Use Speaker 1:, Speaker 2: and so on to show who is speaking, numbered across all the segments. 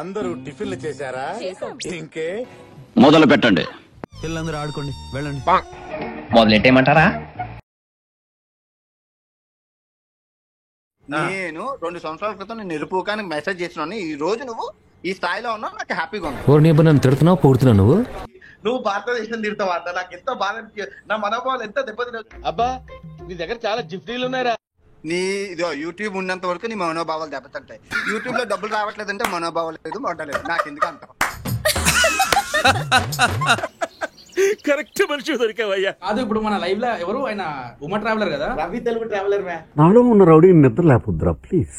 Speaker 1: అందరూ టిఫిన్లు చేశారా? ఇంకే
Speaker 2: మొదలు పెట్టండి.
Speaker 3: పిల్లలందరూ ఆడుకోండి, వెళ్ళండి.
Speaker 4: మొదలెట్టేయమంటారా?
Speaker 5: నేను 2 సంవత్సరాల క్రితం నేను నిరుపుకానికి మెసేజ్ చేసినాను. ఈ రోజు నువ్వు ఈ స్థాయిలో ఉన్నావు, నాకు హ్యాపీగా ఉంది.
Speaker 6: నన్ను తిడుతున్నావు, పోడుతున్నావు నువ్వు.
Speaker 7: నువ్వు భారతదేశం తిడతావు అన్న, నాకు ఎంత బాధ నా మనోభావాలు ఎంత దెబ్బతిన.
Speaker 1: అబ్బా నీ దగ్గర చాలా జిఫ్టీలు ఉన్నాయరా.
Speaker 5: నీ ఇదో యూట్యూబ్ ఉన్నంత వరకు నీ మనోభావాలు దెబ్బతింటాయి. యూట్యూబ్ లో డబ్బులు రావట్లేదంటే మనోభావాలు లేదు, మొట్టలేదు. నాకు ఎందుకు అంటావు?
Speaker 1: కరెక్ట్ మనిషి దొరికావయ్యా.
Speaker 8: కాదు, ఇప్పుడు మన లైవ్ లో ఎవరు ఆయన ఉమా ట్రావెలర్ కదా,
Speaker 7: రవి తెలుగు ట్రావెలర్ మే.
Speaker 9: నాలో ఉన్న రౌడీ నిద్ర లేపుద్రా ప్లీజ్.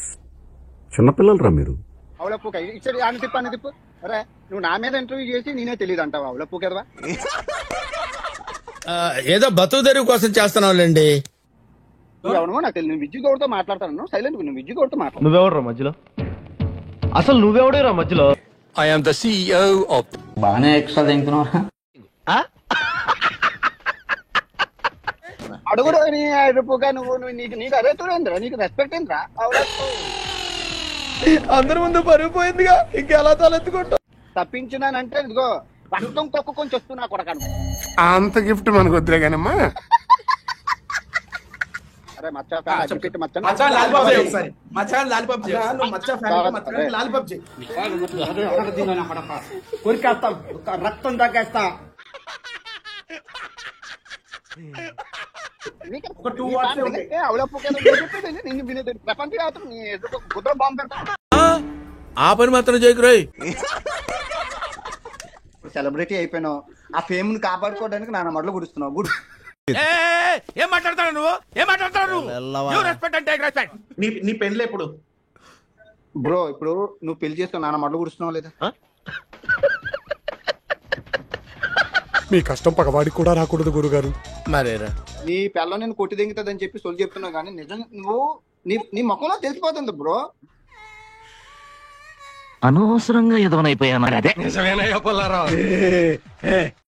Speaker 9: చిన్నపిల్లలరా మీరు.
Speaker 5: అవలప్పు ఇచ్చాడు అని తిప్పు. అరే నువ్వు నా మీద ఇంటర్వ్యూ చేసి నేనే తెలియదు అంటావు. అవలప్పు కదవా?
Speaker 1: ఏదో బతుకు తెరువు కోసం చేస్తున్నావులేండి.
Speaker 5: ఎవరు నాకు తెలియదు. నువ్వు విద్యు గౌడ్తో మాట్లాడతాను. సైలెంట్ నువ్వు విద్యు గౌడ్తో మాట్లాడు.
Speaker 4: నువ్వెవడరా మధ్యలో? అసలు నువ్వెవడేరా మధ్యలో?
Speaker 1: I am the CEO of.
Speaker 8: బాగానే ఎక్స్ట్రా తింటున్నావు.
Speaker 5: అడుగుడు నువ్వు నీకు అరేతురేంద్రా, నీకు రెస్పెక్ట్ ఏంద్రా?
Speaker 7: అందరి ముందు పరుగు పోయిందిగా, ఇంకెలా తలెత్తుకుంటావు?
Speaker 5: తప్పించినానంటే ఇదిగో రక్తం కొక్కుకొని వస్తున్నా కొడకాను.
Speaker 1: అంత గిఫ్ట్ మనకు వద్దులే కానమ్మా.
Speaker 5: అరే మచ్చా
Speaker 8: లాలిపాప్ చేయి ఒకసారి. మచ్చా లాలిపాప్ చేయి. నువ్వు మచ్చా ఫ్యాన్ లాలిపాప్ చేయి.
Speaker 5: కొరికేస్తాం, రక్తం తాగేస్తా.
Speaker 8: ఒక 2 వాట్స్
Speaker 5: నిన్ను వినేది ప్రపంచ వ్యాప్తం నీ కుదుర బాంబు పెడతా.
Speaker 1: ఆ పని మాత్రం చేయకురాయి.
Speaker 5: సెలబ్రిటీ అయిపోయినావు, ఆ ఫేమ్ ని కాపాడుకోవడానికి నా మడలు గుడుస్తున్నావు. గుడ్
Speaker 1: ఏం మాట్లాడతాడు నువ్వు?
Speaker 7: నీ పెళ్ళి ఎప్పుడు
Speaker 5: బ్రో? ఇప్పుడు నువ్వు పెళ్లి చేసుకుని నాన్న మడలు గుడుస్తున్నావు లేదా?
Speaker 9: మీ కష్టం పగవాడికి కూడా రాకూడదు గురుగారు.
Speaker 1: మరేరా
Speaker 5: నీ పిల్ల నేను కొట్టి దింగుతుంది అని చెప్పి సొల్లు చెప్తున్నావు, కానీ నిజం నువ్వు నీ ముఖంలో తెలిసిపోతుంది బ్రో.
Speaker 2: అనవసరంగా ఎదవనైపోయాను. అదే
Speaker 1: నిజమేనయ్యా పుల్లారావు.